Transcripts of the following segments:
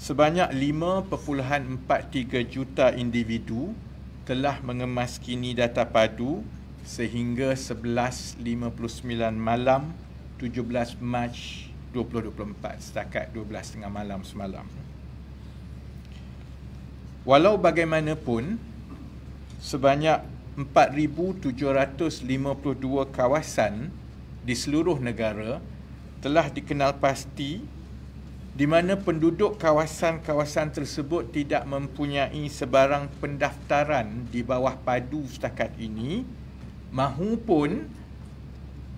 Sebanyak 5.43 juta individu telah mengemaskini data padu sehingga 11.59 malam 17 Mac 2024, setakat 12.30 malam semalam. Walau bagaimanapun, sebanyak 4,752 kawasan di seluruh negara telah dikenal pasti di mana penduduk kawasan-kawasan tersebut tidak mempunyai sebarang pendaftaran di bawah padu setakat ini, mahupun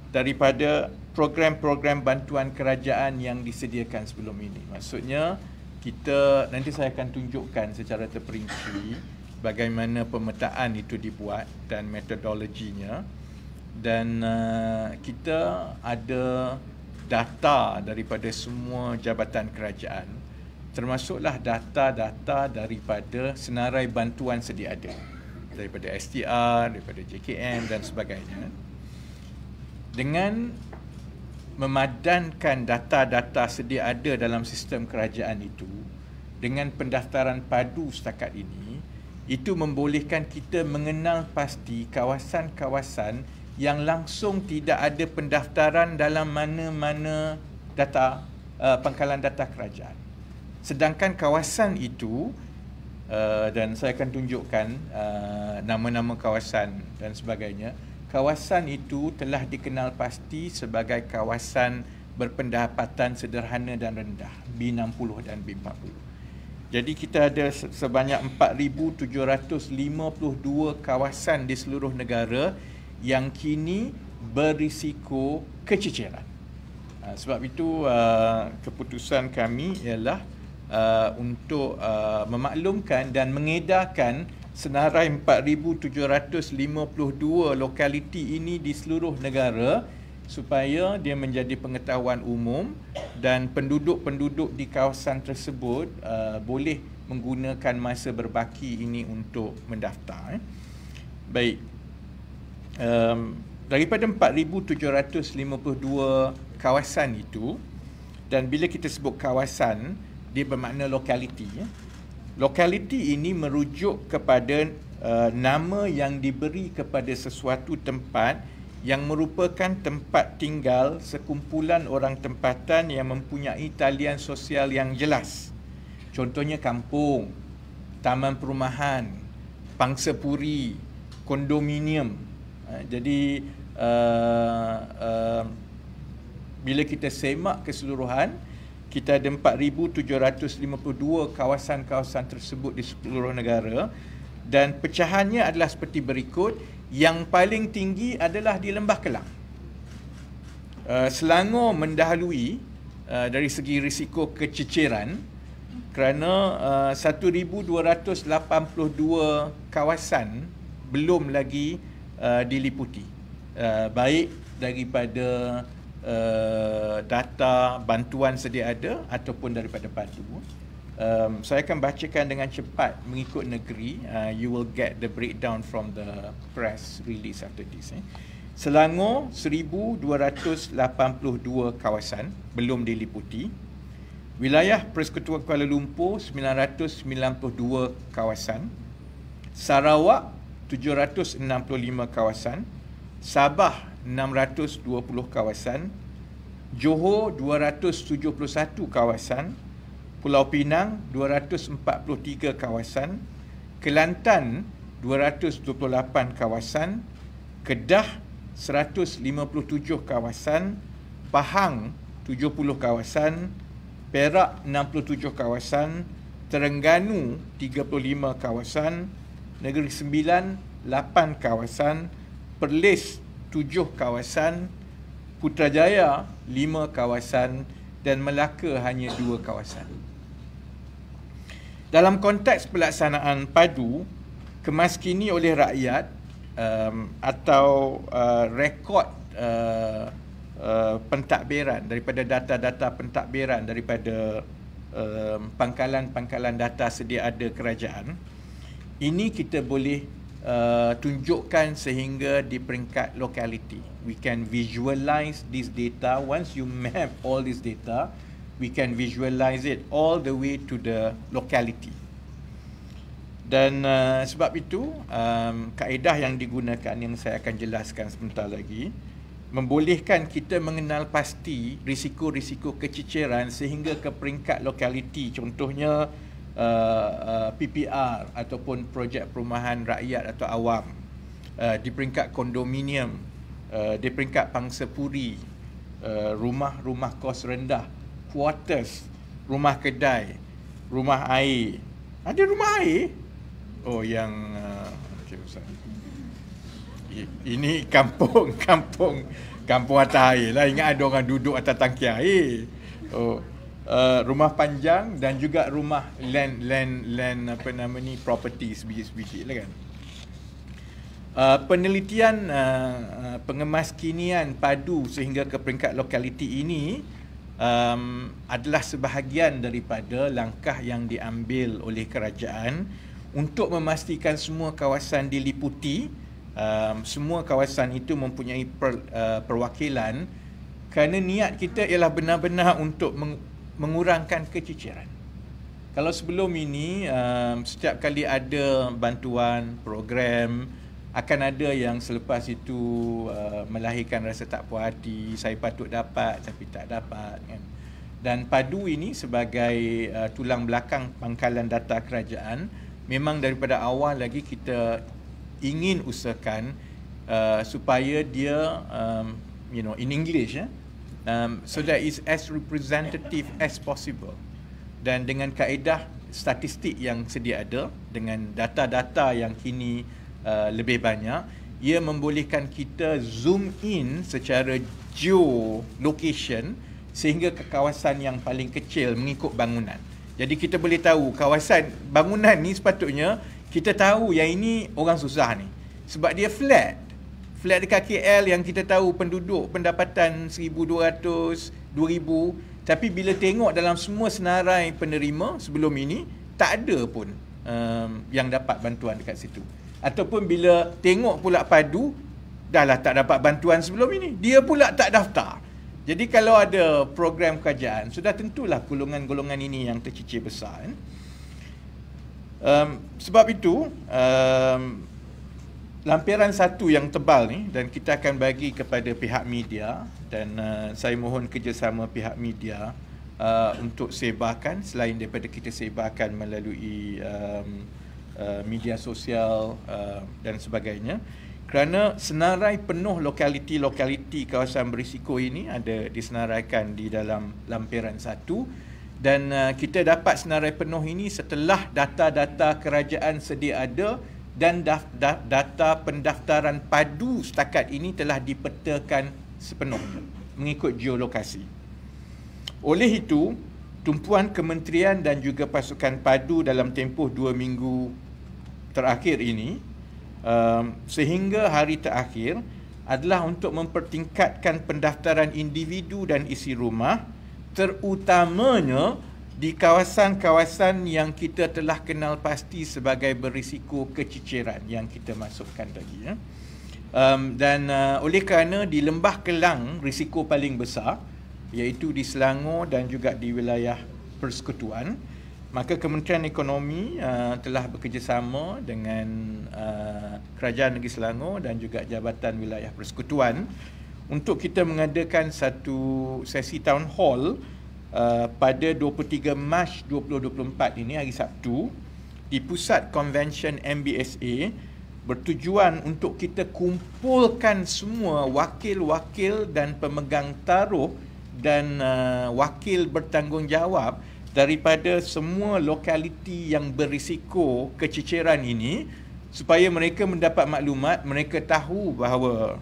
daripada program-program bantuan kerajaan yang disediakan sebelum ini. Maksudnya, nanti saya akan tunjukkan secara terperinci bagaimana pemetaan itu dibuat dan metodologinya, dan kita ada data daripada semua jabatan kerajaan, termasuklah data-data daripada senarai bantuan sedia ada, daripada STR, daripada JKM dan sebagainya. Dengan memadankan data-data sedia ada dalam sistem kerajaan itu dengan pendaftaran padu setakat ini, itu membolehkan kita mengenal pasti kawasan-kawasan yang langsung tidak ada pendaftaran dalam mana-mana data pangkalan data kerajaan. Sedangkan kawasan itu, dan saya akan tunjukkan nama-nama kawasan dan sebagainya, kawasan itu telah dikenal pasti sebagai kawasan berpendapatan sederhana dan rendah, B60 dan B40. Jadi kita ada sebanyak 4,752 kawasan di seluruh negara yang kini berisiko kececeran. Sebab itu keputusan kami ialah untuk memaklumkan dan mengedarkan senarai 4,752 lokaliti ini di seluruh negara supaya dia menjadi pengetahuan umum dan penduduk-penduduk di kawasan tersebut boleh menggunakan masa berbaki ini untuk mendaftar. Baik. Daripada 4,752 kawasan itu, dan bila kita sebut kawasan, dia bermakna lokaliti. Lokaliti ini merujuk kepada nama yang diberi kepada sesuatu tempat yang merupakan tempat tinggal sekumpulan orang tempatan yang mempunyai talian sosial yang jelas. Contohnya kampung, taman perumahan, pangsapuri, kondominium. Jadi bila kita semak keseluruhan, kita ada 4,752 kawasan-kawasan tersebut di seluruh negara, dan pecahannya adalah seperti berikut. Yang paling tinggi adalah di Lembah Kelang. Selangor mendahului dari segi risiko kececeran kerana 1,282 kawasan belum lagi diliputi, baik daripada data bantuan sedia ada ataupun daripada padu. Saya akan bacakan dengan cepat mengikut negeri. You will get the breakdown from the press release after this. Selangor 1,282 kawasan belum diliputi. Wilayah Persekutuan Kuala Lumpur 992 kawasan. Sarawak 765 kawasan. Sabah 620 kawasan. Johor 271 kawasan. Pulau Pinang 243 kawasan, Kelantan 228 kawasan, Kedah 157 kawasan, Pahang 70 kawasan, Perak 67 kawasan, Terengganu 35 kawasan, Negeri Sembilan 8 kawasan, Perlis 7 kawasan, Putrajaya 5 kawasan dan Melaka hanya 2 kawasan. Dalam konteks pelaksanaan padu, kemaskini oleh rakyat atau rekod pentadbiran daripada data-data pentadbiran daripada pangkalan-pangkalan data sedia ada kerajaan, ini kita boleh tunjukkan sehingga di peringkat locality. We can visualize this data. Once you map all this data, we can visualize it all the way to the locality. Dan sebab itu kaedah yang digunakan yang saya akan jelaskan sebentar lagi membolehkan kita mengenal pasti risiko-risiko keciciran sehingga ke peringkat lokaliti, contohnya PPR ataupun projek perumahan rakyat atau awam, di peringkat kondominium, di peringkat pangsapuri, rumah-rumah kos rendah, quarters, rumah kedai, rumah air. Ada rumah air? Oh, yang okay, Ustaz. Ini kampung atas air lah. Ingat ada orang duduk atas tangki air. Oh, rumah panjang dan juga rumah land apa nama ni, property sebiji-sebiji lah kan. Penelitian pengemaskinian padu sehingga ke peringkat lokaliti ini adalah sebahagian daripada langkah yang diambil oleh kerajaan untuk memastikan semua kawasan diliputi, semua kawasan itu mempunyai perwakilan, kerana niat kita ialah benar-benar untuk mengurangkan keciciran. Kalau sebelum ini setiap kali ada bantuan, program, akan ada yang selepas itu melahirkan rasa tak puas hati, saya patut dapat tapi tak dapat kan. Dan padu ini sebagai tulang belakang pangkalan data kerajaan, memang daripada awal lagi kita ingin usahakan supaya dia in English so that is as representative as possible, dan dengan kaedah statistik yang sedia ada dengan data-data yang kini lebih banyak, ia membolehkan kita zoom in secara geolocation sehingga ke kawasan yang paling kecil mengikut bangunan. Jadi kita boleh tahu kawasan bangunan ni sepatutnya kita tahu yang ini orang susah ni. Sebab dia flat. Flat dekat KL yang kita tahu penduduk pendapatan 1,200, 2,000. Tapi bila tengok dalam semua senarai penerima sebelum ini, tak ada pun yang dapat bantuan dekat situ. Ataupun bila tengok pula padu, dah lah tak dapat bantuan sebelum ini. Dia pula tak daftar. Jadi kalau ada program kerajaan, sudah tentulah golongan-golongan ini yang tercicir besar. Sebab itu, lampiran satu yang tebal ni, dan kita akan bagi kepada pihak media, dan saya mohon kerjasama pihak media untuk sebarkan, selain daripada kita sebarkan melalui media sosial dan sebagainya. Kerana senarai penuh lokaliti-lokaliti kawasan berisiko ini ada disenaraikan di dalam lampiran satu, dan kita dapat senarai penuh ini setelah data-data kerajaan sedia ada dan data pendaftaran padu setakat ini telah dipetakan sepenuhnya mengikut geolokasi. Oleh itu, tumpuan kementerian dan juga pasukan padu dalam tempoh 2 minggu terakhir ini sehingga hari terakhir adalah untuk mempertingkatkan pendaftaran individu dan isi rumah, terutamanya di kawasan-kawasan yang kita telah kenal pasti sebagai berisiko keciciran yang kita masukkan tadi. Dan oleh kerana di Lembah Kelang risiko paling besar, iaitu di Selangor dan juga di wilayah Persekutuan, maka Kementerian Ekonomi telah bekerjasama dengan Kerajaan Negeri Selangor dan juga Jabatan Wilayah Persekutuan untuk kita mengadakan satu sesi town hall pada 23 Mac 2024 ini, hari Sabtu, di Pusat Convention MBSA, bertujuan untuk kita kumpulkan semua wakil-wakil dan pemegang taruh dan wakil bertanggungjawab daripada semua lokaliti yang berisiko keciciran ini, supaya mereka mendapat maklumat, mereka tahu bahawa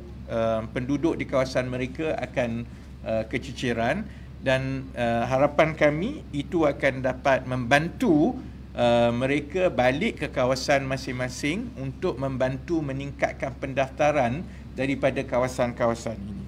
penduduk di kawasan mereka akan keciciran, dan harapan kami itu akan dapat membantu mereka balik ke kawasan masing-masing untuk membantu meningkatkan pendaftaran daripada kawasan-kawasan ini.